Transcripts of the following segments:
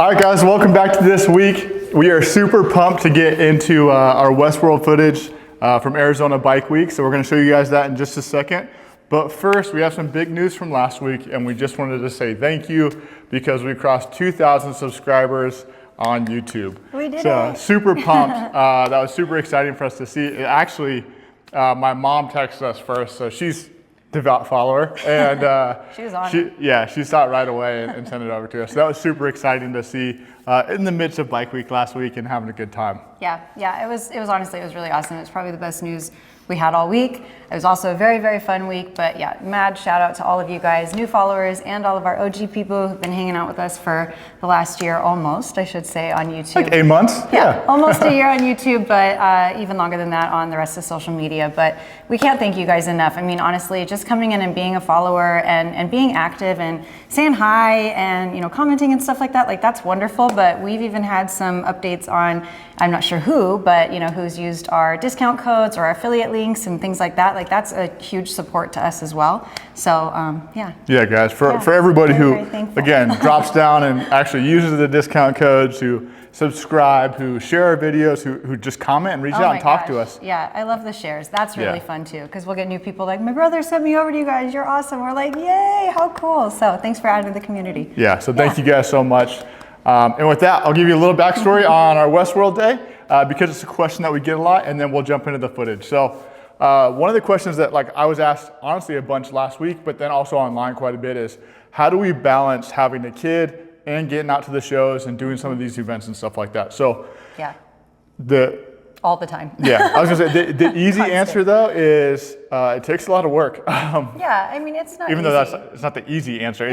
All right, guys, welcome back to this week. We are super pumped to get into our WestWorld footage from Arizona Bike Week. So we're going to show you guys that in just a second. But first, we have some big news from last week, and we just wanted to say thank you because we crossed 2,000 subscribers on YouTube. We did so it. Super pumped. That was super exciting for us to see. It actually, my mom texted us first, so she's devout follower, and she was on it. Yeah, she saw it right away and sent it over to us. So that was super exciting to see in the midst of Bike Week last week and having a good time. Yeah, it was honestly, it was really awesome. It was probably the best news we had all week. It was also a very, very fun week, but yeah, mad shout out to all of you guys, new followers, and all of our OG people who've been hanging out with us for the last year, almost, I should say, on YouTube. Like 8 months? Yeah, almost a year on YouTube, but even longer than that on the rest of social media. But we can't thank you guys enough. I mean, honestly, just coming in and being a follower and being active and saying hi and, you know, commenting and stuff like that, like that's wonderful. But we've even had some updates on, I'm not sure who, but you know, who's used our discount codes or our affiliate links and things like that. Like that's a huge support to us as well. So yeah. Yeah, guys, for everybody who, very again, drops down and actually uses the discount codes, who subscribe, who share our videos, who just comment and reach out and talk to us. Yeah, I love the shares. That's really fun too, because we'll get new people like, my brother sent me over to you guys. You're awesome. We're like, yay, how cool. So thanks for adding to the community. Yeah, so thank you guys so much. And with that, I'll give you a little backstory on our WestWorld Day because it's a question that we get a lot, and then we'll jump into the footage. So one of the questions that I was asked honestly a bunch last week, but then also online quite a bit is, how do we balance having a kid and getting out to the shows and doing some of these events and stuff like that? So yeah, all the time. Yeah, I was gonna say the easy answer though is it takes a lot of work. Yeah, I mean it's not even easy. though it's not the easy answer.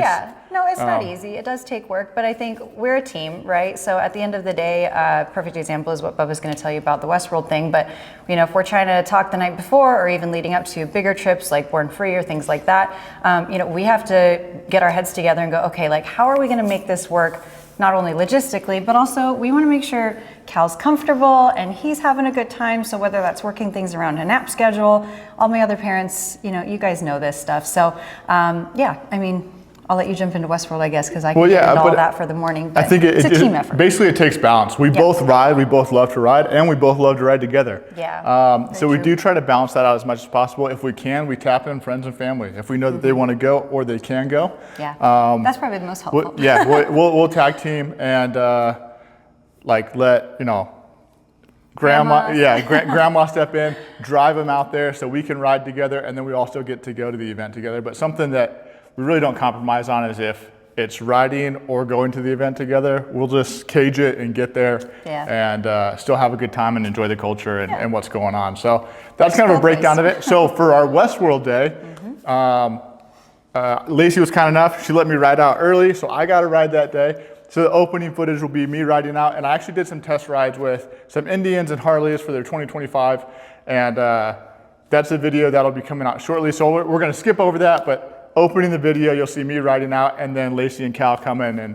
No, it's not easy. It does take work, but I think we're a team, right? So at the end of the day, perfect example is what Bubba's going to tell you about the WestWorld thing. But you know, if we're trying to talk the night before, or even leading up to bigger trips like Born Free or things like that, you know, we have to get our heads together and go, okay, like how are we going to make this work? Not only logistically, but also we want to make sure Cal's comfortable and he's having a good time. So whether that's working things around a nap schedule, all my other parents, you know, you guys know this stuff. So yeah, I mean, I'll let you jump into WestWorld, I guess, because I can get into all that for the morning. But I think it's a team effort. Basically, it takes balance. We both ride, we both love to ride, and we both love to ride together. Yeah. So we do try to balance that out as much as possible. If we can, we tap in friends and family. If we know that they want to go or they can go. Yeah. That's probably the most helpful. We'll tag team and let grandma step in, drive them out there so we can ride together, and then we also get to go to the event together. But something that we really don't compromise on is if it's riding or going to the event together, we'll just cage it and get there and still have a good time and enjoy the culture and what's going on. So that's kind of a breakdown of it. So for our WestWorld Day, Lacey was kind enough. She let me ride out early, so I got to ride that day. So the opening footage will be me riding out, and I actually did some test rides with some Indians and Harleys for their 2025, and that's a video that'll be coming out shortly. So we're going to skip over that, but opening the video, you'll see me riding out, and then Lacey and Cal come in and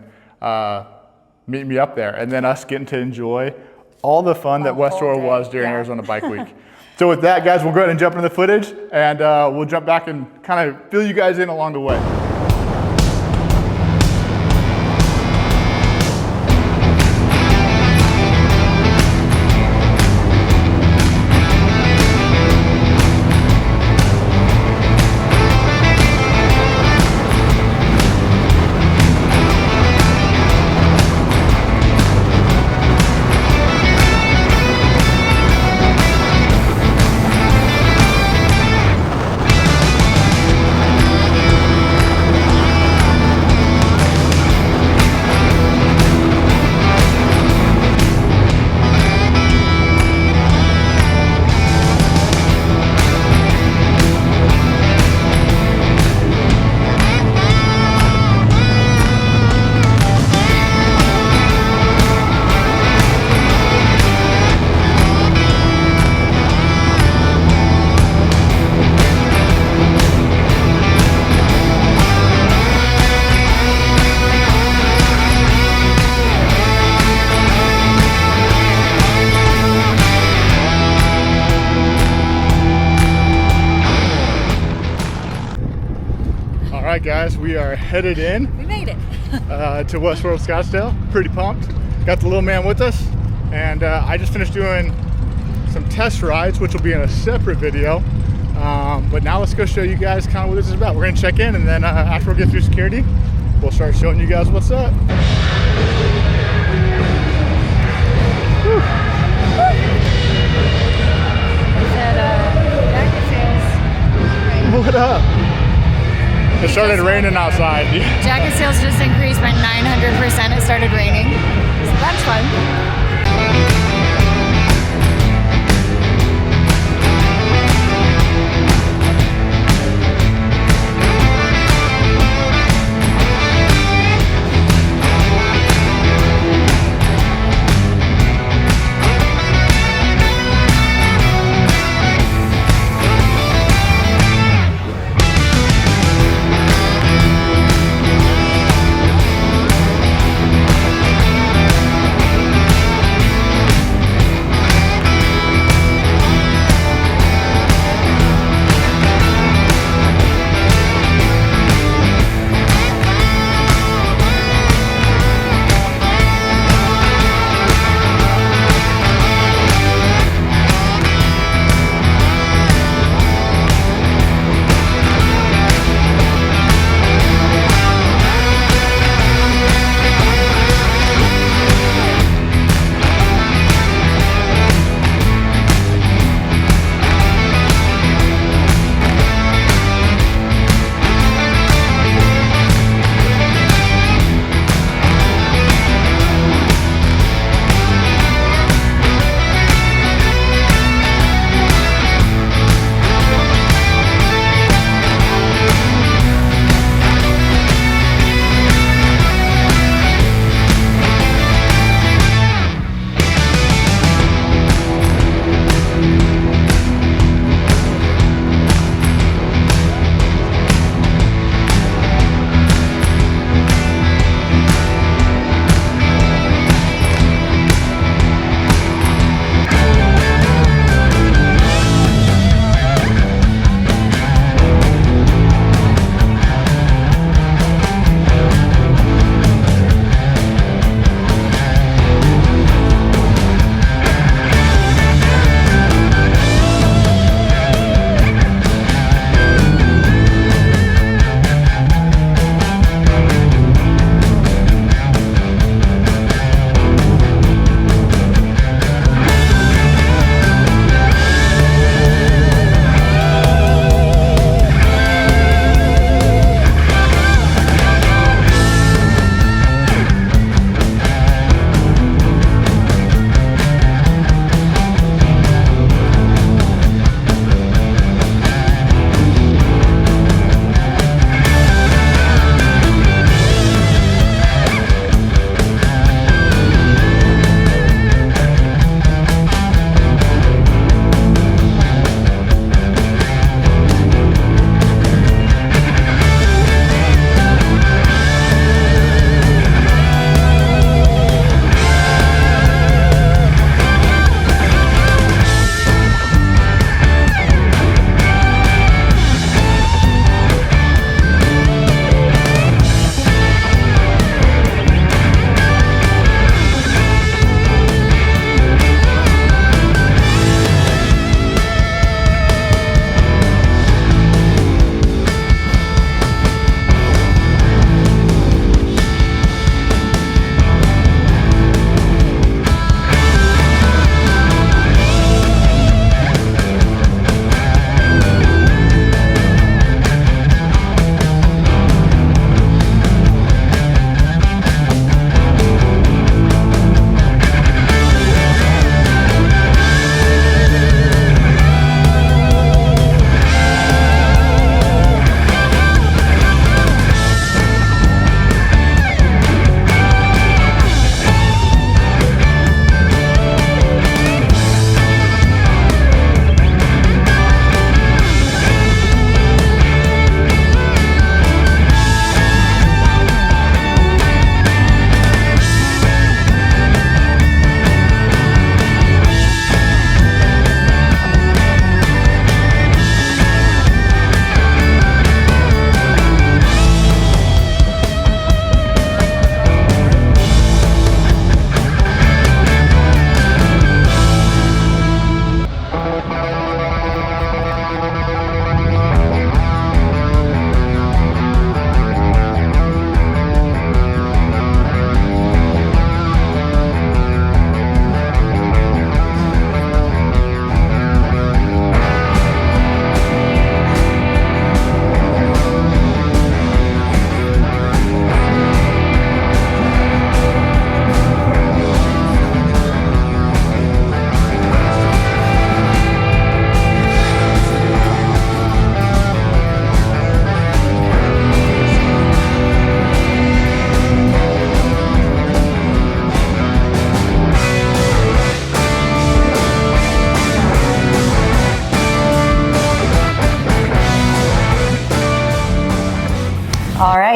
meet me up there, and then us getting to enjoy all the fun that WestWorld was during Arizona Bike Week. So with that, guys, we'll go ahead and jump into the footage, and we'll jump back and kind of fill you guys in along the way. All right, guys, we are headed in. We made it. to WestWorld of Scottsdale. Pretty pumped. Got the little man with us, and I just finished doing some test rides, which will be in a separate video. But now let's go show you guys kind of what this is about. We're gonna check in, and then after we get through security, we'll start showing you guys what's up. Whew. What up? It started raining outside. Jacket sales just increased by 900%. It started raining. So that's fun.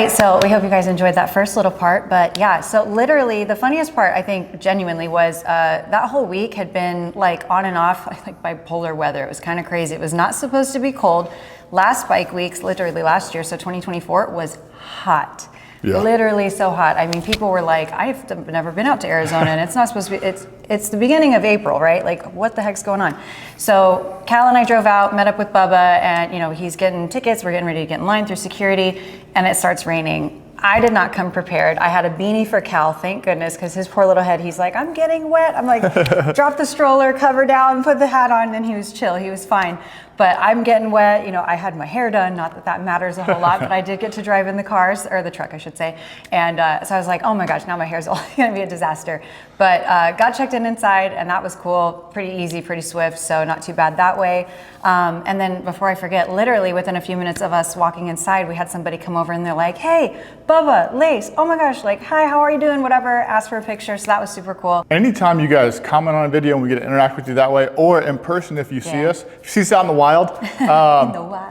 right, so we hope you guys enjoyed that first little part, but yeah, so literally the funniest part, I think, genuinely was that whole week had been like on and off, like bipolar weather. It was kind of crazy. It was not supposed to be cold. Last bike weeks, literally last year, so 2024, was hot. Yeah. Literally so hot. I mean, people were like, I've never been out to Arizona and it's not supposed to be, it's the beginning of April, right? Like, what the heck's going on? So Cal and I drove out, met up with Bubba, and you know, he's getting tickets, we're getting ready to get in line through security, and it starts raining. I did not come prepared. I had a beanie for Cal, thank goodness, because his poor little head, he's like, I'm getting wet. I'm like, drop the stroller, cover down, put the hat on, and he was chill, he was fine. But I'm getting wet, you know, I had my hair done, not that that matters a whole lot, but I did get to drive in the cars, or the truck, I should say. And so I was like, oh my gosh, now my hair's all gonna be a disaster. But got checked in inside, and that was cool, pretty easy, pretty swift, so not too bad that way. And then before I forget, literally within a few minutes of us walking inside, we had somebody come over and they're like, hey, Bubba, Lace, oh my gosh, like, hi, how are you doing, whatever, ask for a picture, so that was super cool. Anytime you guys comment on a video and we get to interact with you that way, or in person if you see us, if you see us out in the wild,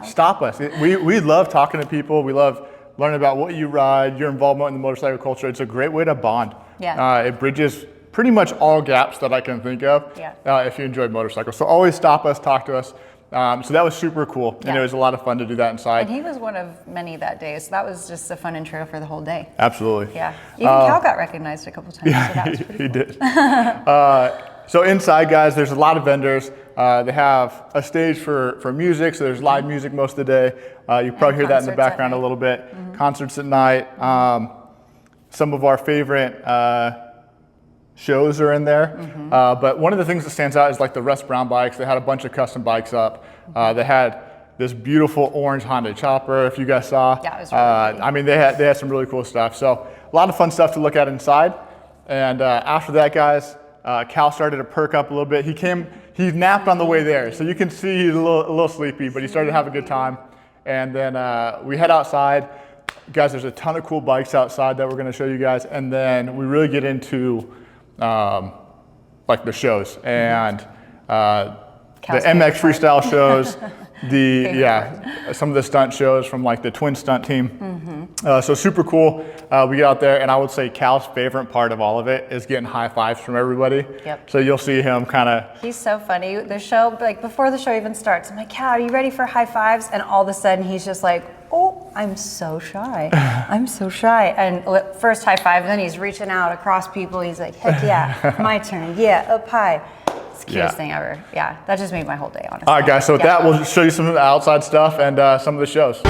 stop us. We love talking to people. We love learning about what you ride, your involvement in the motorcycle culture. It's a great way to bond. Yeah. It bridges pretty much all gaps that I can think of if you enjoyed motorcycles. So always stop us, talk to us. So that was super cool, and it was a lot of fun to do that inside. And he was one of many that day, so that was just a fun intro for the whole day. Absolutely. Yeah. Even Cal got recognized a couple times. Yeah, so that was pretty he cool. did. So inside, guys, there's a lot of vendors. They have a stage for music, so there's live music most of the day. You probably hear that in the background a little bit. Concerts at night. Some of our favorite shows are in there. But one of the things that stands out is like the Russ Brown bikes. They had a bunch of custom bikes up. They had this beautiful orange Honda chopper, if you guys saw. Yeah, it was really cool. I mean, they had some really cool stuff. So a lot of fun stuff to look at inside. And after that, guys, Cal started to perk up a little bit. He napped on the way there, so you can see he's a little sleepy, but he started to have a good time. And then we head outside. Guys, there's a ton of cool bikes outside that we're gonna show you guys. And then we really get into like the shows and the MX freestyle shows, some of the stunt shows from like the Twinstunts team. So super cool. We get out there, and I would say Cal's favorite part of all of it is getting high fives from everybody. Yep. So you'll see him kind of. He's so funny. The show, like before the show even starts, I'm like, Cal, are you ready for high fives? And all of a sudden he's just like, oh, I'm so shy. I'm so shy. And first high five, then he's reaching out across people. He's like, heck yeah, my turn. Yeah, up high. It's the cutest thing ever. Yeah, that just made my whole day, honestly. All right, guys, so with that, we'll show you some of the outside stuff and some of the shows.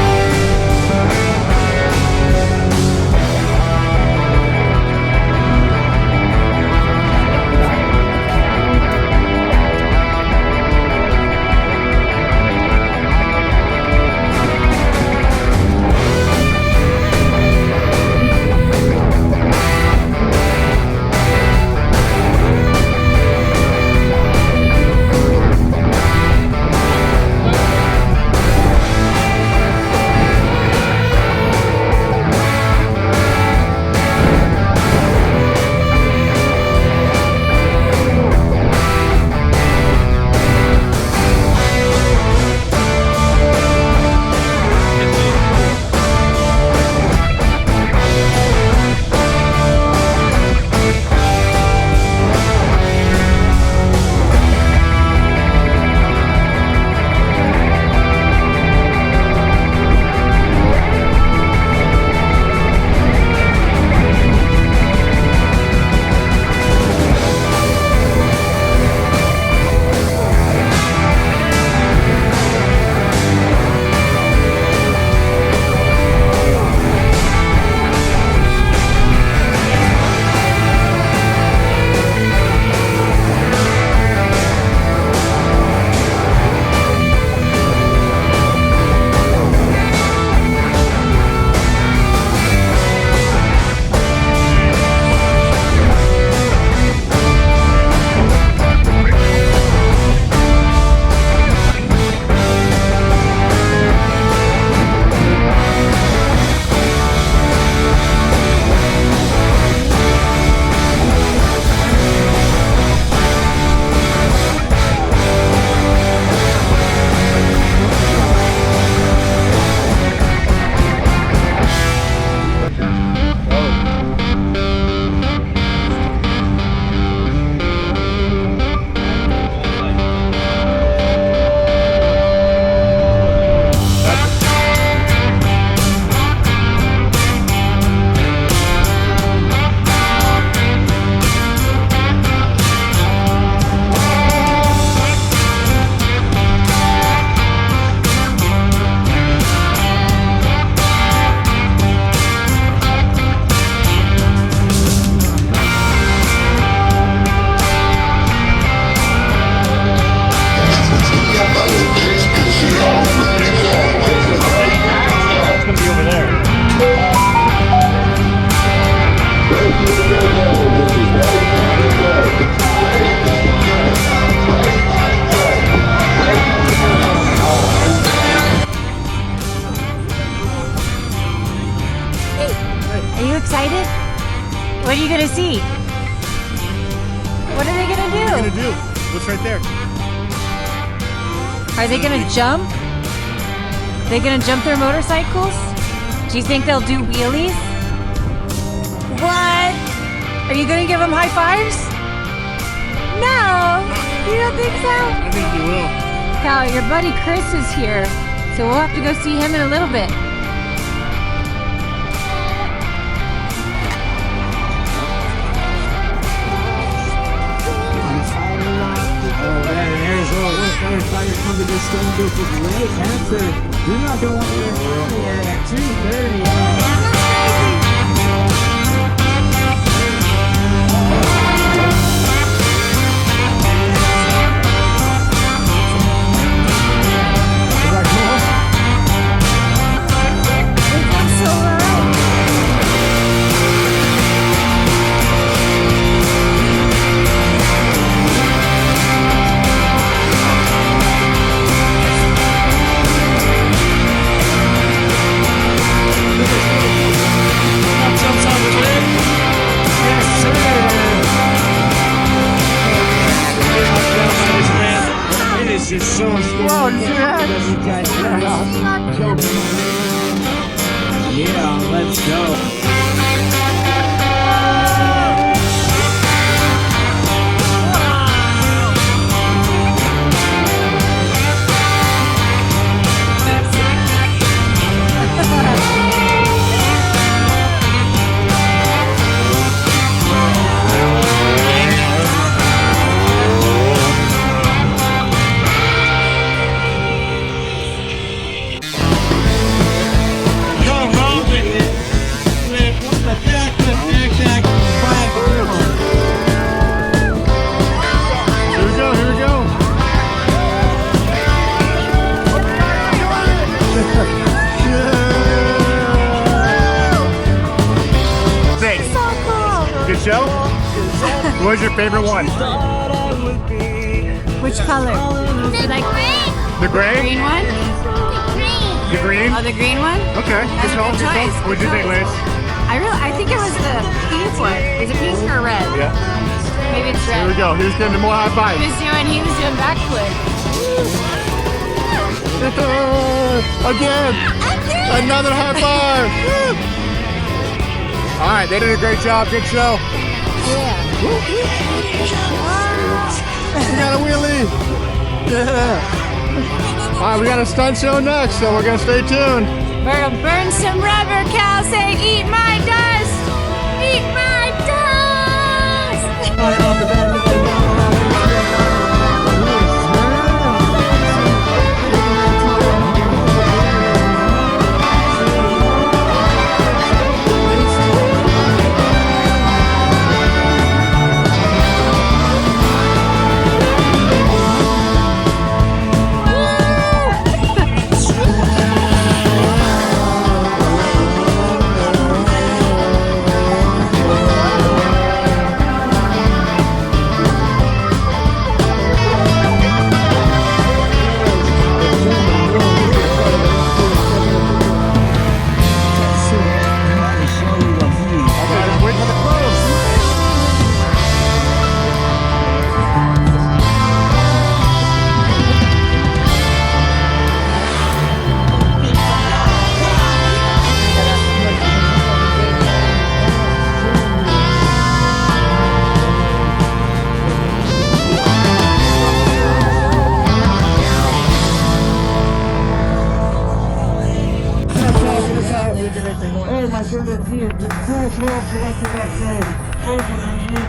What are they gonna do? What are they gonna do? What's right there? Are they gonna jump? They gonna jump their motorcycles? Do you think they'll do wheelies? What? Are you gonna give them high fives? No, you don't think so? I think you will. Cal, your buddy Chris is here, so we'll have to go see him in a little bit. Come to this Stunt business late after. You're not going to want to be here at 2:30. It's so Whoa, you see that? Yeah, let's go. Show? What was your favorite one? Which color? The green. The gray? Green one? The green? Oh, the green one? Okay. That's a good choice. What'd you think, Liz? I think it was the pink one. Is it pink or red? Yeah. Maybe it's red. Here we go. Here's getting more high five. He was doing backflip. Again! Another high five! All right, they did a great job. Good show. Yeah. We got a wheelie. Yeah. All right, we got a stunt show next, so we're gonna stay tuned. We're gonna burn some rubber, Cal. Say, eat my dust. Eat my dust.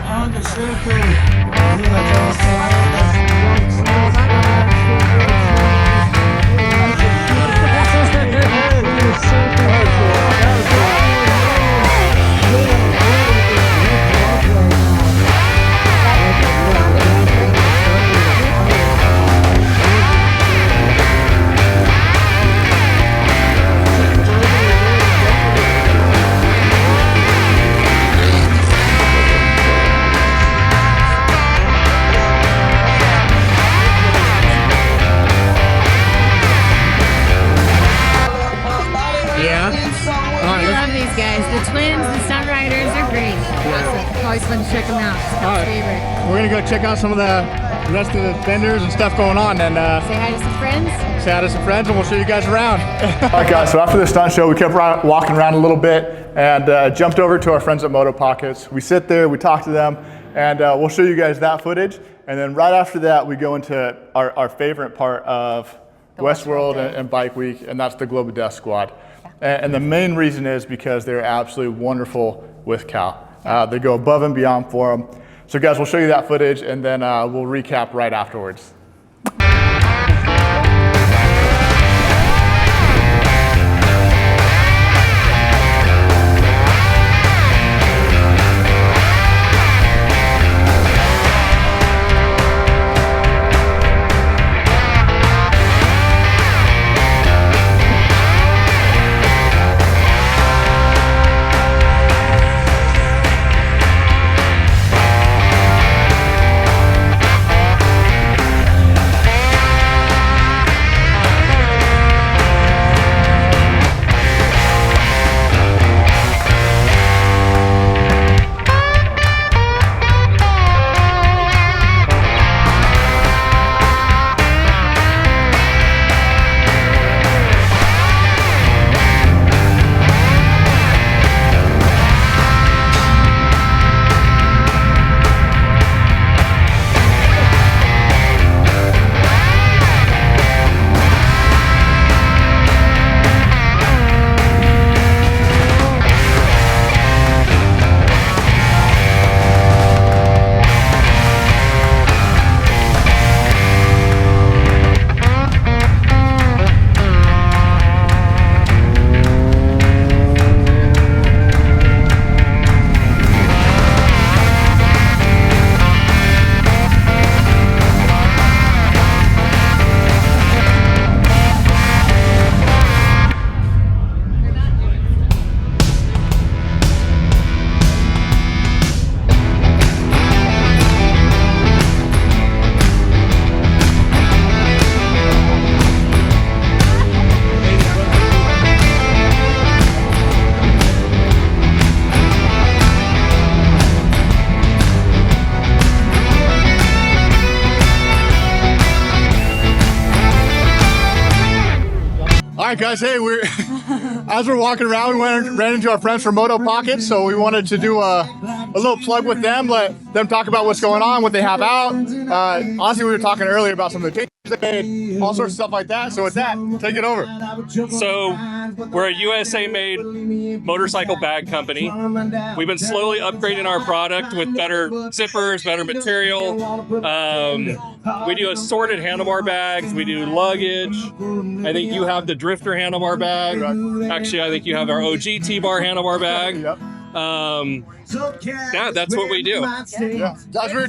On the All right. We're gonna go check out some of the rest of the vendors and stuff going on, and Say hi to some friends. say hi to some friends, and we'll show you guys around. All right, guys. So after the stunt show, we kept walking around a little bit and jumped over to our friends at Moto Pockets. We sit there, we talk to them, and we'll show you guys that footage. And then right after that, we go into our favorite part of WestWorld and Bike Week, and that's the Global Death Squad. And the main reason is because they're absolutely wonderful with Cal. They go above and beyond for them. So guys, we'll show you that footage, and then we'll recap right afterwards. All right, guys. Hey, as we're walking around, we ran into our friends from Moto Pockets, so we wanted to do a little plug with them, let them talk about what's going on, what they have out. Honestly, we were talking earlier about some of the changes they made, all sorts of stuff like that. So with that, take it over. So we're a USA-made motorcycle bag company. We've been slowly upgrading our product with better zippers, better material. We do assorted handlebar bags. We do luggage. I think you have the Drifter handlebar bag. Actually, I think you have our OG T-bar handlebar bag. Yep. Yeah, that's what we do. Yeah. Guys, we were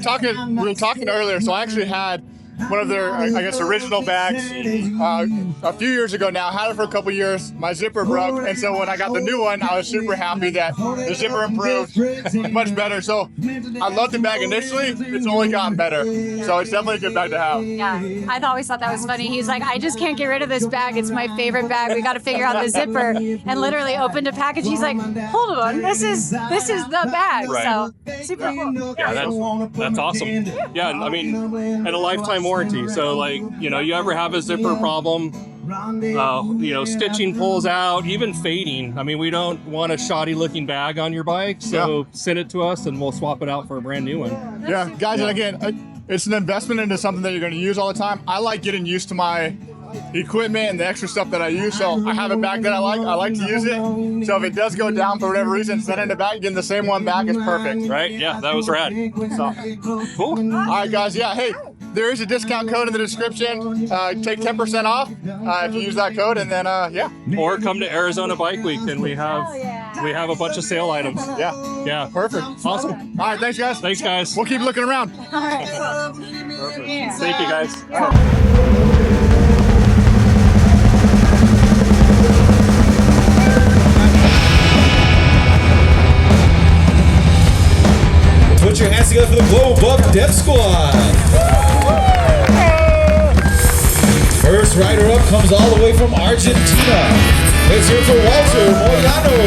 talking earlier, so I actually had one of their, I guess, original bags a few years ago now. Had it for a couple years. My zipper broke, and so when I got the new one, I was super happy that the zipper improved much better. So I loved the bag initially. It's only gotten better. So it's definitely a good bag to have. Yeah, I always thought that was funny. He's like, I just can't get rid of this bag. It's my favorite bag. We got to figure out the zipper. And literally opened a package. He's like, hold on, this is the bag. Right. So super cool. Yeah, that's awesome. Yeah, I mean, and a lifetime warranty. So like, you ever have a zipper problem, stitching pulls out, even fading. I mean, we don't want a shoddy looking bag on your bike, so send it to us and we'll swap it out for a brand new one. Yeah, guys, and again, it's an investment into something that you're going to use all the time. I like getting used to my equipment and the extra stuff that I use, so I have a bag that I like to use it. So if it does go down for whatever reason, sending it back, getting the same one back is perfect. Right? Yeah, that was rad. So cool. All right, guys. Yeah, hey, there is a discount code in the description. Take 10% off if you use that code, and then Or come to Arizona Bike Week, and we have a bunch of sale items. Yeah, perfect. Awesome. All right, thanks, guys. Thanks, guys. We'll keep looking around. Perfect. Thank you, guys. Put your hands together for the Global Death Squad. First rider up comes all the way from Argentina. Let's hear it for Walter Moyano.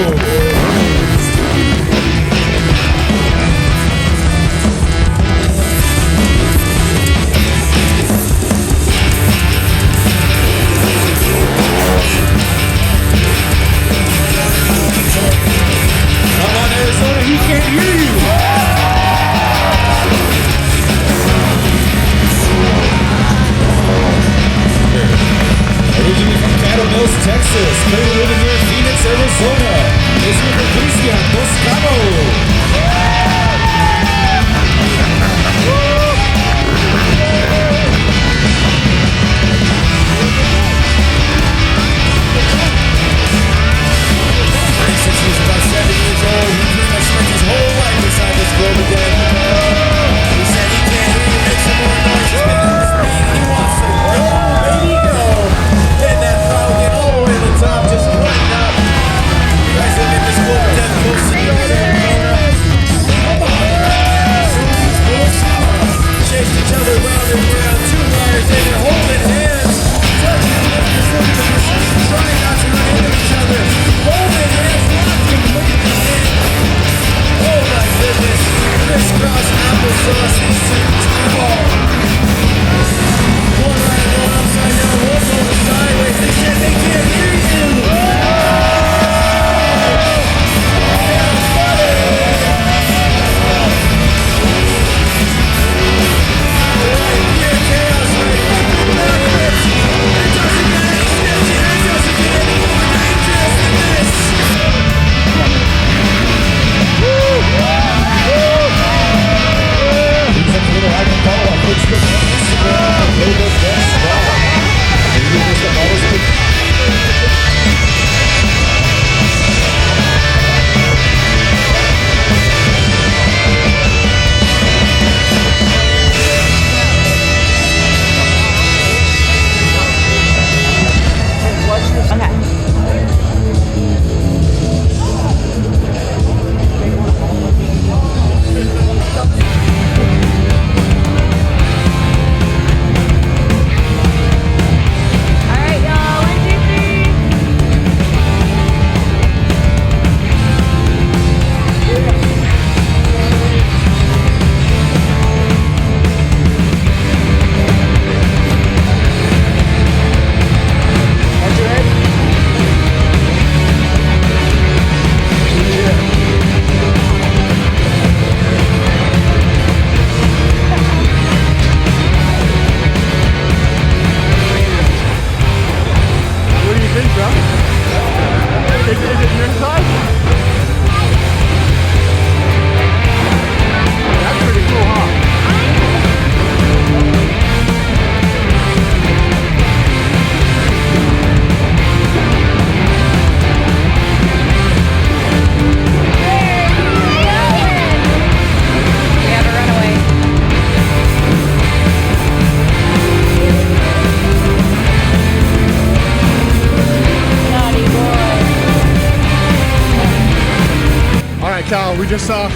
Cal, we just saw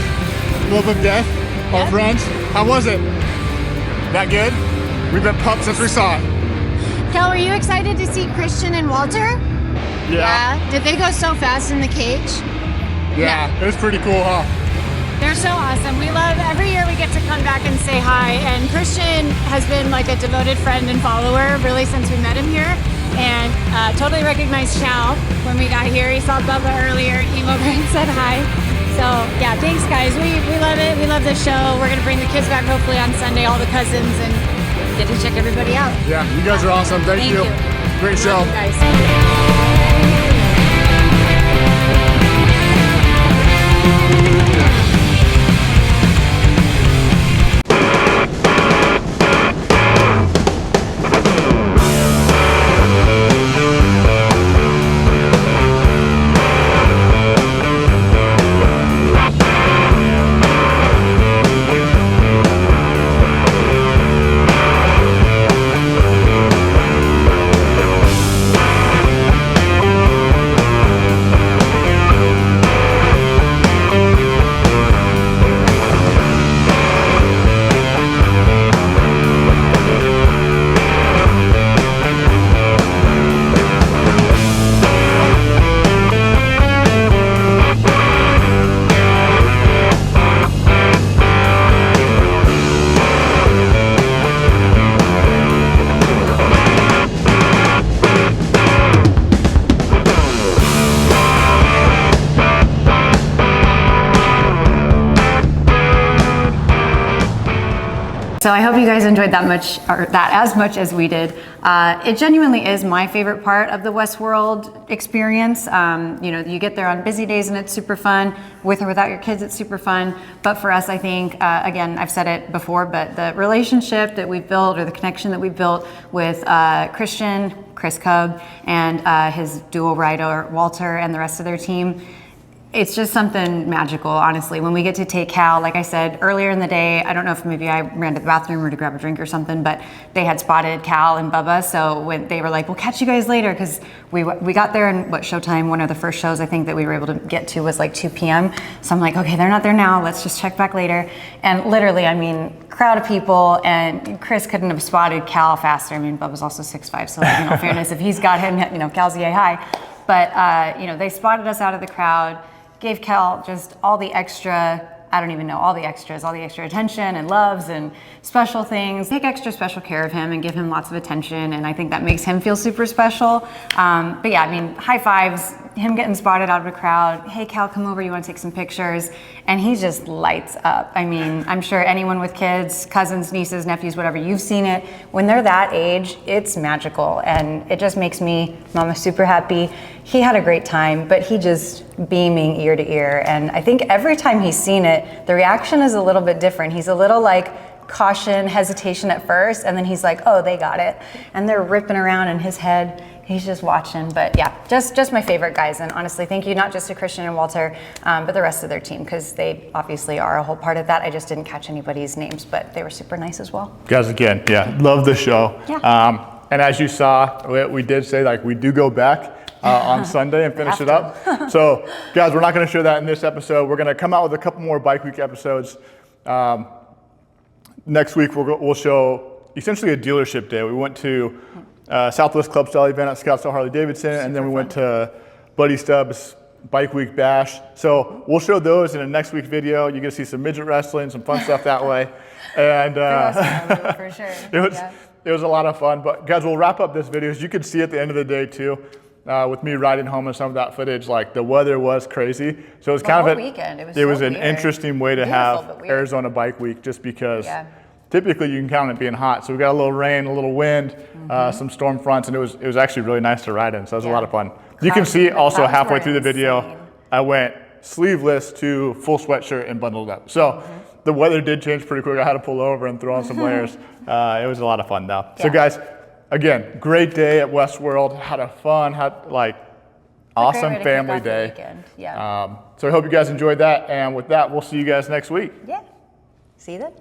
Love of Death, our friends. How was it? That good? We've been pumped since we saw it. Kel, were you excited to see Christian and Walter? Yeah. Did they go so fast in the cage? Yeah, it was pretty cool, huh? They're so awesome. We love, every year we get to come back and say hi, and Christian has been like a devoted friend and follower really since we met him here, and totally recognized Chow when we got here. He saw Bubba earlier, came over and said hi. So yeah, thanks guys. We love it. We love the show. We're gonna bring the kids back hopefully on Sunday, all the cousins, and get to check everybody out. Yeah, you guys are awesome. Thank you. Great show. Love you guys. So I hope you guys enjoyed that as much as we did. It genuinely is my favorite part of the WestWorld experience. You know, you get there on busy days and it's super fun. With or without your kids, it's super fun. But for us, I think, again, I've said it before, but the relationship that we've built, or the connection that we've built with Chris Cub, and his dual rider, Walter, and the rest of their team, it's just something magical, honestly. When we get to take Cal, like I said earlier in the day, I don't know if maybe I ran to the bathroom or to grab a drink or something, but they had spotted Cal and Bubba, so when they were like, we'll catch you guys later, because we got there and what showtime, one of the first shows I think that we were able to get to was like 2 p.m. So I'm like, okay, they're not there now, let's just check back later. And literally, I mean, crowd of people, and Chris couldn't have spotted Cal faster. I mean, Bubba's also 6'5", so in all fairness, if he's got him, you know, Cal's yay high. But, you know, they spotted us out of the crowd, gave Cal just all the extra I don't even know, all the extras, all the extra attention and loves and special things. Take extra special care of him and give him lots of attention, and I think that makes him feel super special. But yeah, I mean, high fives, him getting spotted out of a crowd. Hey Cal, come over, you want to take some pictures? And he just lights up. I mean, I'm sure anyone with kids, cousins, nieces, nephews, whatever, you've seen it. When they're that age, it's magical, and it just makes me, Mama, super happy. He had a great time, but he just beaming ear to ear. And I think every time he's seen it, the reaction is a little bit different. He's a little like caution, hesitation at first, and then he's like, oh, they got it. And they're ripping around in his head. He's just watching. But yeah, just my favorite guys. And honestly, thank you not just to Christian and Walter, but the rest of their team, because they obviously are a whole part of that. I just didn't catch anybody's names, but they were super nice as well. Guys, again, yeah, love the show. Yeah. And as you saw, we did say like we do go back on Sunday and finish it up. So guys, we're not going to show that in this episode. We're going to come out with a couple more bike week episodes. Next week we'll show essentially a dealership day. We went to Southwest Club Style event at Scottsdale Harley Davidson, and then we went to Buddy Stubbs Bike Week Bash. So we'll show those in a next week video. You get to see some midget wrestling, some fun stuff that way. And for sure. It was a lot of fun. But guys, we'll wrap up this video. As you can see at the end of the day too, with me riding home and some of that footage, like the weather was crazy. So it was kind of weekend. It was an interesting way to have Arizona Bike Week, just because typically you can count it being hot. So we got a little rain, a little wind, some storm fronts, and it was actually really nice to ride in. So it was a lot of fun. You can see also halfway through the video, I went sleeveless to full sweatshirt and bundled up. So the weather did change pretty quick. I had to pull over and throw on some layers. It was a lot of fun though. So guys, again, great day at WestWorld. Had a fun, awesome family day. So I hope you guys enjoyed that. And with that, we'll see you guys next week. Yeah. See you then.